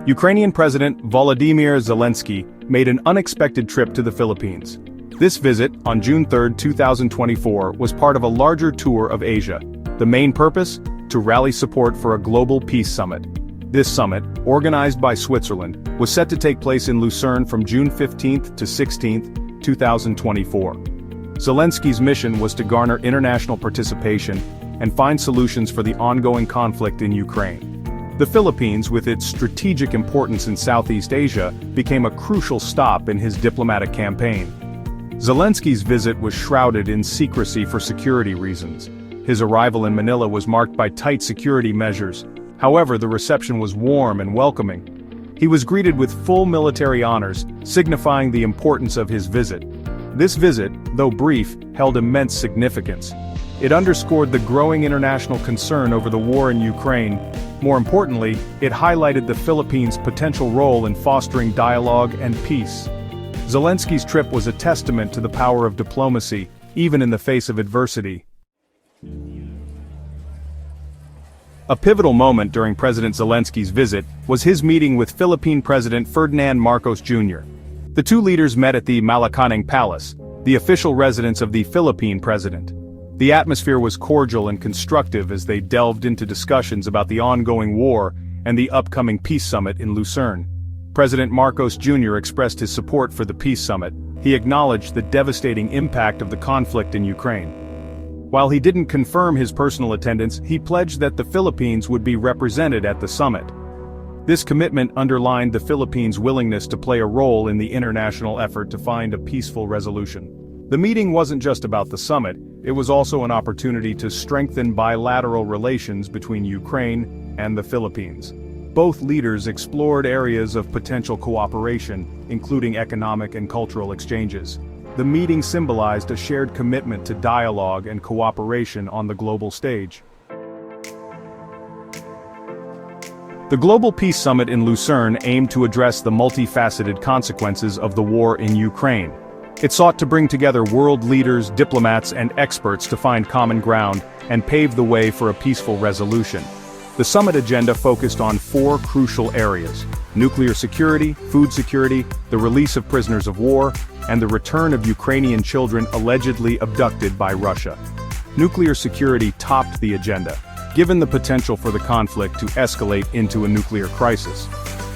Ukrainian President Volodymyr Zelenskyy made an unexpected trip to the Philippines. This visit, on June 3, 2024, was part of a larger tour of Asia. The main purpose? To rally support for a global peace summit. This summit, organized by Switzerland, was set to take place in Lucerne from June 15 to 16, 2024. Zelenskyy's mission was to garner international participation and find solutions for the ongoing conflict in Ukraine. The Philippines, with its strategic importance in Southeast Asia, became a crucial stop in his diplomatic campaign. Zelenskyy's visit was shrouded in secrecy for security reasons. His arrival in Manila was marked by tight security measures. However, the reception was warm and welcoming. He was greeted with full military honors, signifying the importance of his visit. This visit, though brief, held immense significance. It underscored the growing international concern over the war in Ukraine. More importantly, it highlighted the Philippines' potential role in fostering dialogue and peace. Zelenskyy's trip was a testament to the power of diplomacy, even in the face of adversity. A pivotal moment during President Zelenskyy's visit was his meeting with Philippine President Ferdinand Marcos Jr. The two leaders met at the Malacanang Palace, the official residence of the Philippine president. The atmosphere was cordial and constructive as they delved into discussions about the ongoing war and the upcoming peace summit in Lucerne. President Marcos Jr. expressed his support for the peace summit. He acknowledged the devastating impact of the conflict in Ukraine. While he didn't confirm his personal attendance, he pledged that the Philippines would be represented at the summit. This commitment underlined the Philippines' willingness to play a role in the international effort to find a peaceful resolution. The meeting wasn't just about the summit, it was also an opportunity to strengthen bilateral relations between Ukraine and the Philippines. Both leaders explored areas of potential cooperation, including economic and cultural exchanges. The meeting symbolized a shared commitment to dialogue and cooperation on the global stage. The Global Peace Summit in Lucerne aimed to address the multifaceted consequences of the war in Ukraine. It sought to bring together world leaders, diplomats, and experts to find common ground and pave the way for a peaceful resolution. The summit agenda focused on four crucial areas: nuclear security, food security, the release of prisoners of war, and the return of Ukrainian children allegedly abducted by Russia. Nuclear security topped the agenda, given the potential for the conflict to escalate into a nuclear crisis.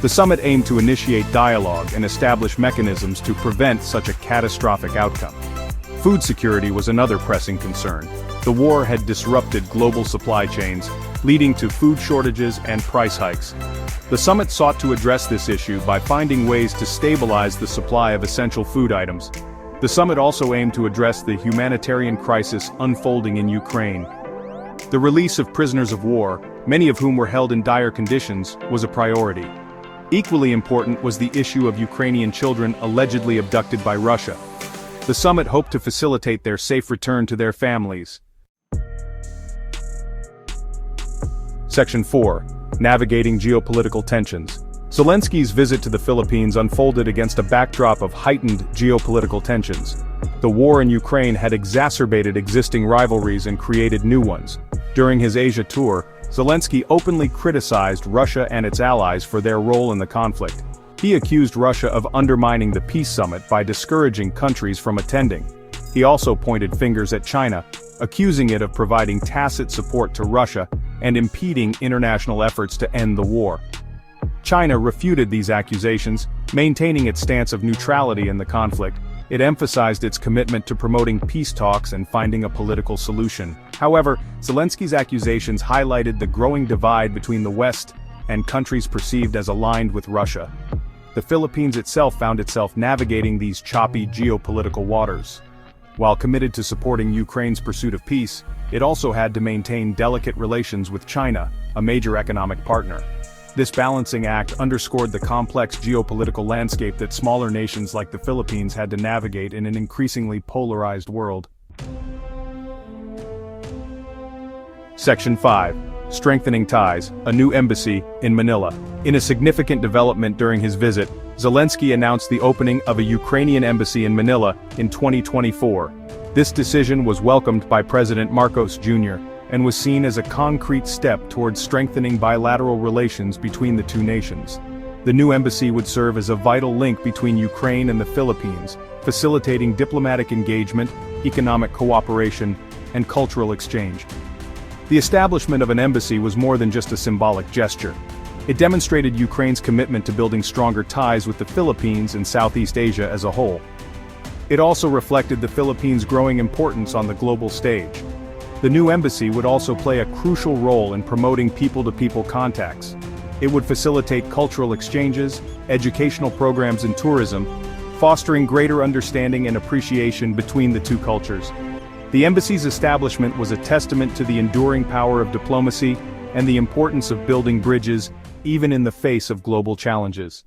The summit aimed to initiate dialogue and establish mechanisms to prevent such a catastrophic outcome. Food security was another pressing concern. The war had disrupted global supply chains, leading to food shortages and price hikes. The summit sought to address this issue by finding ways to stabilize the supply of essential food items. The summit also aimed to address the humanitarian crisis unfolding in Ukraine. The release of prisoners of war, many of whom were held in dire conditions, was a priority. Equally important was the issue of Ukrainian children allegedly abducted by Russia. The summit hoped to facilitate their safe return to their families. Section 4. Navigating geopolitical tensions. Zelenskyy's visit to the Philippines unfolded against a backdrop of heightened geopolitical tensions. The war in Ukraine had exacerbated existing rivalries and created new ones. During his Asia tour, Zelenskyy openly criticized Russia and its allies for their role in the conflict. He accused Russia of undermining the peace summit by discouraging countries from attending. He also pointed fingers at China, accusing it of providing tacit support to Russia and impeding international efforts to end the war. China refuted these accusations, maintaining its stance of neutrality in the conflict. It emphasized its commitment to promoting peace talks and finding a political solution. However, Zelenskyy's accusations highlighted the growing divide between the West and countries perceived as aligned with Russia. The Philippines itself found itself navigating these choppy geopolitical waters. While committed to supporting Ukraine's pursuit of peace, it also had to maintain delicate relations with China, a major economic partner. This balancing act underscored the complex geopolitical landscape that smaller nations like the Philippines had to navigate in an increasingly polarized world. Section 5. Strengthening ties, a new embassy in Manila. In a significant development during his visit, Zelenskyy announced the opening of a Ukrainian embassy in Manila in 2024. This decision was welcomed by President Marcos Jr. and was seen as a concrete step towards strengthening bilateral relations between the two nations. The new embassy would serve as a vital link between Ukraine and the Philippines, facilitating diplomatic engagement, economic cooperation, and cultural exchange. The establishment of an embassy was more than just a symbolic gesture. It demonstrated Ukraine's commitment to building stronger ties with the Philippines and Southeast Asia as a whole. It also reflected the Philippines' growing importance on the global stage. The new embassy would also play a crucial role in promoting people-to-people contacts. It would facilitate cultural exchanges, educational programs and tourism, fostering greater understanding and appreciation between the two cultures. The embassy's establishment was a testament to the enduring power of diplomacy and the importance of building bridges, even in the face of global challenges.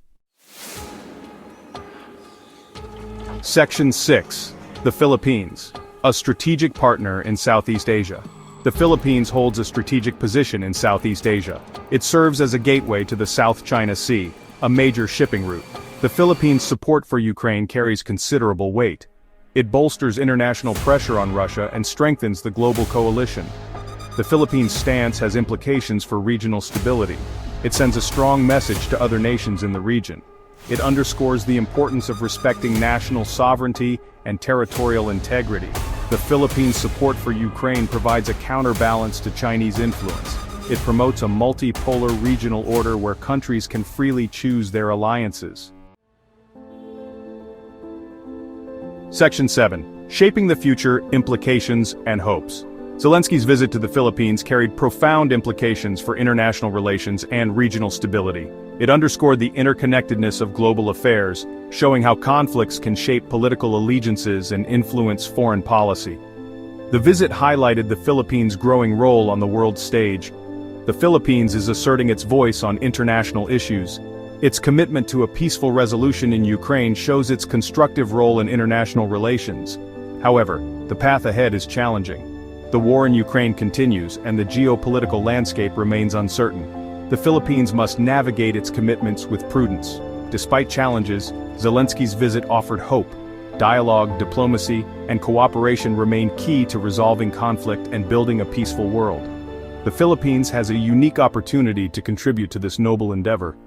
Section 6. The Philippines, a strategic partner in Southeast Asia. The Philippines holds a strategic position in Southeast Asia. It serves as a gateway to the South China Sea, a major shipping route. The Philippines' support for Ukraine carries considerable weight. It bolsters international pressure on Russia and strengthens the global coalition. The Philippines' stance has implications for regional stability. It sends a strong message to other nations in the region. It underscores the importance of respecting national sovereignty and territorial integrity. The Philippines' support for Ukraine provides a counterbalance to Chinese influence. It promotes a multipolar regional order where countries can freely choose their alliances. Section 7. Shaping the Future, Implications and Hopes. Zelenskyy's visit to the Philippines carried profound implications for international relations and regional stability. It underscored the interconnectedness of global affairs, showing how conflicts can shape political allegiances and influence foreign policy. The visit highlighted the Philippines' growing role on the world stage. The Philippines is asserting its voice on international issues. Its commitment to a peaceful resolution in Ukraine shows its constructive role in international relations. However, the path ahead is challenging. The war in Ukraine continues, and the geopolitical landscape remains uncertain. The Philippines must navigate its commitments with prudence. Despite challenges, Zelenskyy's visit offered hope. Dialogue, diplomacy, and cooperation remain key to resolving conflict and building a peaceful world. The Philippines has a unique opportunity to contribute to this noble endeavor.